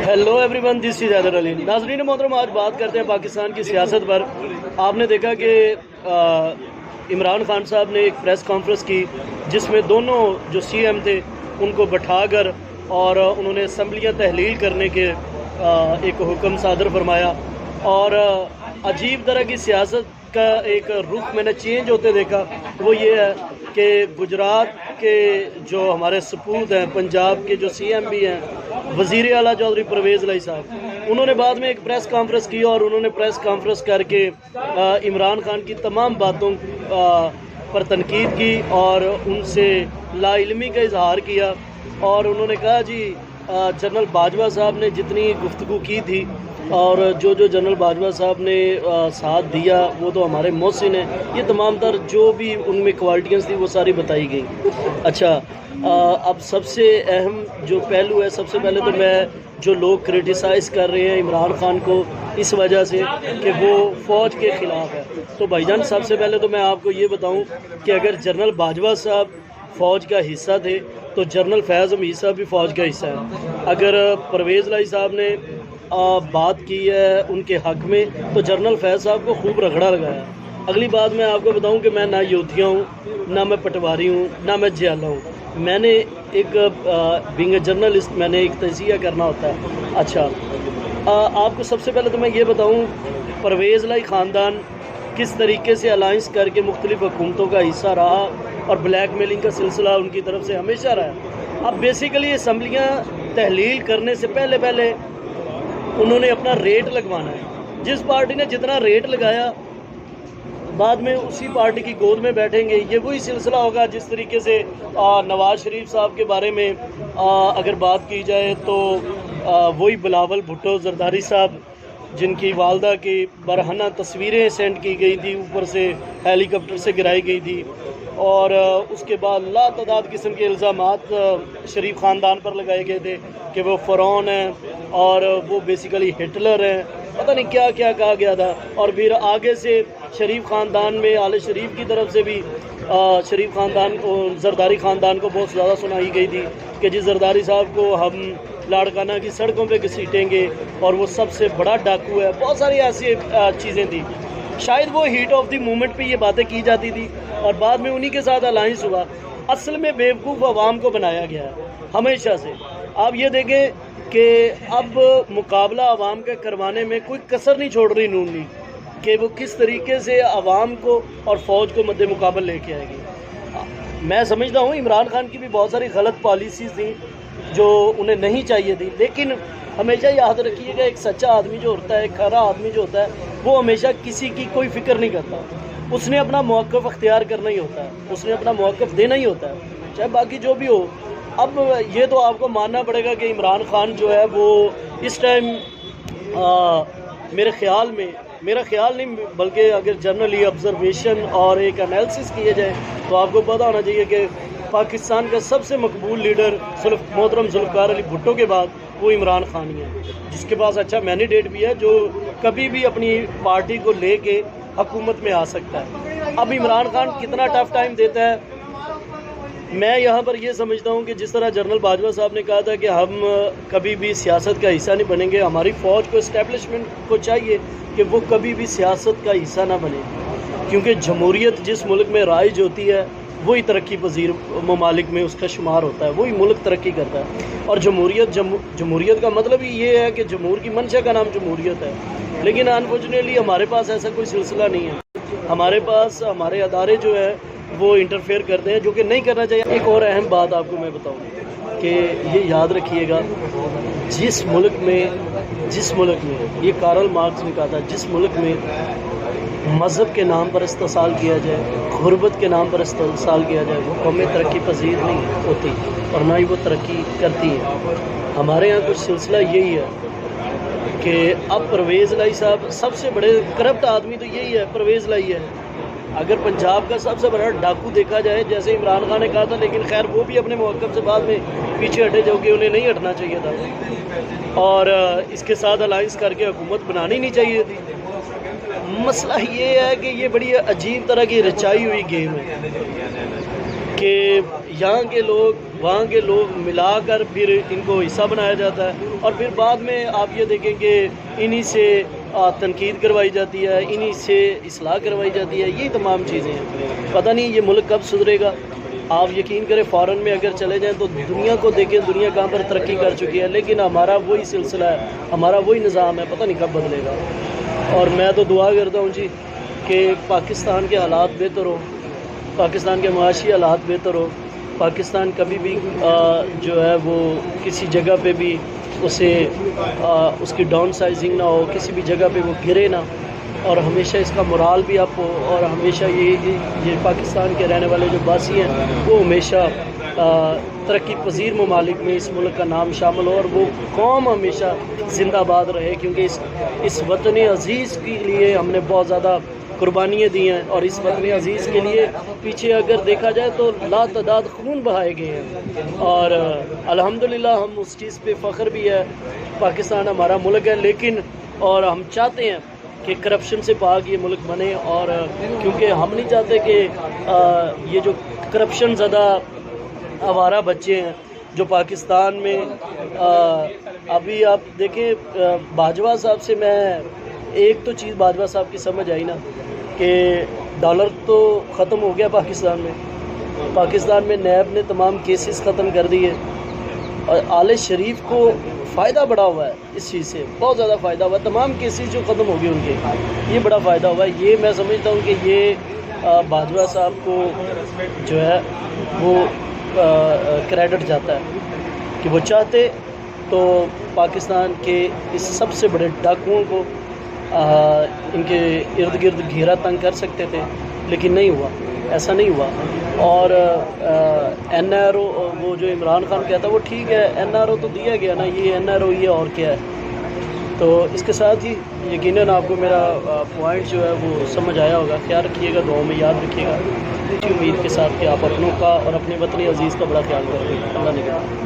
Hello every one, دس از حیدر علی۔ ناظرین محترم، آج بات کرتے ہیں پاکستان کی سیاست پر۔ آپ نے دیکھا کہ عمران خان صاحب نے ایک پریس کانفرنس کی جس میں دونوں جو سی ایم تھے ان کو بٹھا کر اور انہوں نے اسمبلیاں تحلیل کرنے کے ایک حکم صادر فرمایا، اور عجیب طرح کی سیاست کا ایک رخ میں نے چینج ہوتے دیکھا۔ وہ یہ ہے کہ گجرات کے جو ہمارے سپوت ہیں، پنجاب کے جو سی ایم بھی ہیں، وزیر اعلیٰ چودھری پرویز الہی صاحب، انہوں نے بعد میں ایک پریس کانفرنس کی اور انہوں نے پریس کانفرنس کر کے عمران خان کی تمام باتوں پر تنقید کی اور ان سے لا علمی کا اظہار کیا، اور انہوں نے کہا جی جنرل باجوہ صاحب نے جتنی گفتگو کی تھی اور جو جنرل باجوہ صاحب نے ساتھ دیا وہ تو ہمارے محسن ہیں، یہ تمام تر جو بھی ان میں کوالٹیاں تھیں وہ ساری بتائی گئیں۔ اچھا، اب سب سے اہم جو پہلو ہے، سب سے پہلے تو میں جو لوگ کرٹیسائز کر رہے ہیں عمران خان کو اس وجہ سے کہ وہ فوج کے خلاف ہے، تو بھائی جان سب سے پہلے تو میں آپ کو یہ بتاؤں کہ اگر جنرل باجوہ صاحب فوج کا حصہ تھے تو جنرل فیض حمید صاحب بھی فوج کا حصہ ہے۔ اگر پرویز الہی صاحب نے بات کی ہے ان کے حق میں تو جنرل فیض صاحب کو خوب رگڑا لگایا۔ اگلی بات میں آپ کو بتاؤں کہ میں نہ یوتھیا ہوں، نہ میں پٹواری ہوں، نہ میں جیالہ ہوں۔ میں نے ایک بینگ اے جرنلسٹ میں نے ایک تجزیہ کرنا ہوتا ہے۔ اچھا، آپ کو سب سے پہلے تو میں یہ بتاؤں پرویز الہی خاندان کس طریقے سے الائنس کر کے مختلف حکومتوں کا حصہ رہا اور بلیک میلنگ کا سلسلہ ان کی طرف سے ہمیشہ رہا۔ اب بیسیکلی اسمبلیاں تحلیل کرنے سے پہلے انہوں نے اپنا ریٹ لگوانا ہے۔ جس پارٹی نے جتنا ریٹ لگایا بعد میں اسی پارٹی کی گود میں بیٹھیں گے۔ یہ وہی سلسلہ ہوگا جس طریقے سے نواز شریف صاحب کے بارے میں اگر بات کی جائے تو وہی بلاول بھٹو زرداری صاحب جن کی والدہ کی برہنہ تصویریں سینڈ کی گئی تھی، اوپر سے ہیلی کاپٹر سے گرائی گئی تھی، اور اس کے بعد لا تعداد قسم کے الزامات شریف خاندان پر لگائے گئے تھے کہ وہ فرعون ہیں اور وہ بیسیکلی ہٹلر ہیں، پتہ نہیں کیا کیا کہا گیا تھا۔ اور پھر آگے سے شریف خاندان میں آل شریف کی طرف سے بھی شریف خاندان کو، زرداری خاندان کو بہت زیادہ سنائی گئی تھی کہ جی زرداری صاحب کو ہم لاڑکانہ کی سڑکوں پہ گھسیٹیں گے اور وہ سب سے بڑا ڈاکو ہے۔ بہت ساری ایسی چیزیں تھیں، شاید وہ ہیٹ آف دی مومنٹ پہ یہ باتیں کی جاتی تھی اور بعد میں انہی کے ساتھ الائنس ہوا۔ اصل میں بیوقوف عوام کو بنایا گیا ہے ہمیشہ سے۔ آپ یہ دیکھیں کہ اب مقابلہ عوام کا کروانے میں کوئی کسر نہیں چھوڑ رہی نون لیگ کہ وہ کس طریقے سے عوام کو اور فوج کو مد مقابل لے کے آئے گی۔ میں سمجھتا ہوں عمران خان کی بھی بہت ساری غلط پالیسیز تھیں جو انہیں نہیں چاہیے تھی، لیکن ہمیشہ یاد رکھیے گا ایک سچا آدمی جو ہوتا ہے، ایک کھرا آدمی جو ہوتا ہے، وہ ہمیشہ کسی کی کوئی فکر نہیں کرتا۔ اس نے اپنا موقف اختیار کرنا ہی ہوتا ہے، اس نے اپنا موقف دینا ہی ہوتا ہے، چاہے باقی جو بھی ہو۔ اب یہ تو آپ کو ماننا پڑے گا کہ عمران خان جو ہے وہ اس ٹائم میرے خیال نہیں بلکہ اگر جنرلی آبزرویشن اور ایک انالیسس کیے جائے تو آپ کو پتہ ہونا چاہیے کہ پاکستان کا سب سے مقبول لیڈر محترم ذوالفقار علی بھٹو کے بعد وہ عمران خان ہی ہے، جس کے پاس اچھا مینڈیٹ بھی ہے، جو کبھی بھی اپنی پارٹی کو لے کے حکومت میں آ سکتا ہے۔ اب عمران خان کتنا ٹف ٹائم دیتا ہے، میں یہاں پر یہ سمجھتا ہوں کہ جس طرح جنرل باجوہ صاحب نے کہا تھا کہ ہم کبھی بھی سیاست کا حصہ نہیں بنیں گے، ہماری فوج کو اسٹیبلشمنٹ کو چاہیے کہ وہ کبھی بھی سیاست کا حصہ نہ بنے، کیونکہ جمہوریت جس ملک میں رائج ہوتی ہے وہی ترقی پذیر ممالک میں اس کا شمار ہوتا ہے، وہی ملک ترقی کرتا ہے۔ اور جمہوریت کا مطلب ہی یہ ہے کہ جمہور کی منشا کا نام جمہوریت ہے، لیکن انفارچونیٹلی ہمارے پاس ایسا کوئی سلسلہ نہیں ہے۔ ہمارے پاس ہمارے ادارے جو ہے وہ انٹرفیئر کرتے ہیں، جو کہ نہیں کرنا چاہیے۔ ایک اور اہم بات آپ کو میں بتاؤں کہ یہ یاد رکھیے گا، جس ملک میں یہ کارل مارکس نے کہا تھا، جس ملک میں مذہب کے نام پر استحصال کیا جائے، غربت کے نام پر استحصال کیا جائے، وہ قومیں ترقی پذیر نہیں ہوتی اور نہ ہی وہ ترقی کرتی ہیں۔ ہمارے یہاں کچھ سلسلہ یہی ہے کہ اب پرویز الہی صاحب سب سے بڑے کرپٹ آدمی تو یہی ہے، پرویز الہی ہے۔ اگر پنجاب کا سب سے بڑا ڈاکو دیکھا جائے جیسے عمران خان نے کہا تھا، لیکن خیر وہ بھی اپنے موقف سے بعد میں پیچھے ہٹے جو کہ انہیں نہیں ہٹنا چاہیے تھا، اور اس کے ساتھ الائنس کر کے حکومت بنانی نہیں چاہیے تھی۔ مسئلہ یہ ہے کہ یہ بڑی عجیب طرح کی رچائی ہوئی گیم ہے۔ کہ یہاں کے لوگ وہاں کے لوگ ملا کر پھر ان کو حصہ بنایا جاتا ہے، اور پھر بعد میں آپ یہ دیکھیں کہ انہی سے تنقید کروائی جاتی ہے، انہی سے اصلاح کروائی جاتی ہے. یہی تمام چیزیں ہیں. پتہ نہیں یہ ملک کب سدھرے گا. آپ یقین کریں فارن میں اگر چلے جائیں تو دنیا کو دیکھیں، دنیا کہاں پر ترقی کر چکی ہے، لیکن ہمارا وہی سلسلہ ہے، ہمارا وہی نظام ہے، پتہ نہیں کب بدلے گا. اور میں تو دعا کرتا ہوں جی کہ پاکستان کے حالات بہتر ہو، پاکستان کے معاشی حالات بہتر ہو، پاکستان کبھی بھی جو ہے وہ کسی جگہ پہ بھی اس کی ڈاؤن سائزنگ نہ ہو، کسی بھی جگہ پہ وہ گرے نہ، اور ہمیشہ اس کا مورال بھی اپ ہو، اور ہمیشہ یہ پاکستان کے رہنے والے جو باسی ہیں وہ ہمیشہ ترقی پذیر ممالک میں اس ملک کا نام شامل ہو، اور وہ قوم ہمیشہ زندہ باد رہے، کیونکہ اس وطن عزیز کے لیے ہم نے بہت زیادہ قربانیاں دی ہیں، اور اس وطن عزیز کے لیے پیچھے اگر دیکھا جائے تو لا تعداد خون بہائے گئے ہیں، اور الحمدللہ ہم اس چیز پہ فخر بھی ہے. پاکستان ہمارا ملک ہے، لیکن اور ہم چاہتے ہیں کہ کرپشن سے پاک یہ ملک بنے، اور کیونکہ ہم نہیں چاہتے کہ یہ جو کرپشن زدہ آوارہ بچے ہیں جو پاکستان میں ابھی آپ دیکھیں باجوہ صاحب سے میں ایک تو چیز باجوہ صاحب کی سمجھ آئی نا کہ ڈالر تو ختم ہو گیا پاکستان میں نیب نے تمام کیسز ختم کر دیے، اور آل شریف کو فائدہ بڑا ہوا ہے اس چیز سے، بہت زیادہ فائدہ ہوا ہے. تمام کیسز جو ختم ہو گئے ان کے، یہ بڑا فائدہ ہوا ہے. یہ میں سمجھتا ہوں کہ یہ باجوہ صاحب کو جو ہے وہ کریڈٹ جاتا ہے کہ وہ چاہتے تو پاکستان کے اس سب سے بڑے ڈاکوؤں کو ان کے ارد گرد گھیرا تنگ کر سکتے تھے، لیکن نہیں ہوا، ایسا نہیں ہوا. اور این آر او وہ جو عمران خان کہتا ہے وہ ٹھیک ہے، این آر او تو دیا گیا نا، یہ این آر او یہ اور کیا ہے. تو اس کے ساتھ ہی یقیناً آپ کو میرا پوائنٹ جو ہے وہ سمجھ آیا ہوگا. خیال رکھیے گا، دعاؤں میں یاد رکھیے گا، اسی امید کے ساتھ کہ آپ اپنوں کا اور اپنے وطن عزیز کا بڑا خیال کریں گے. اللہ نگہبان.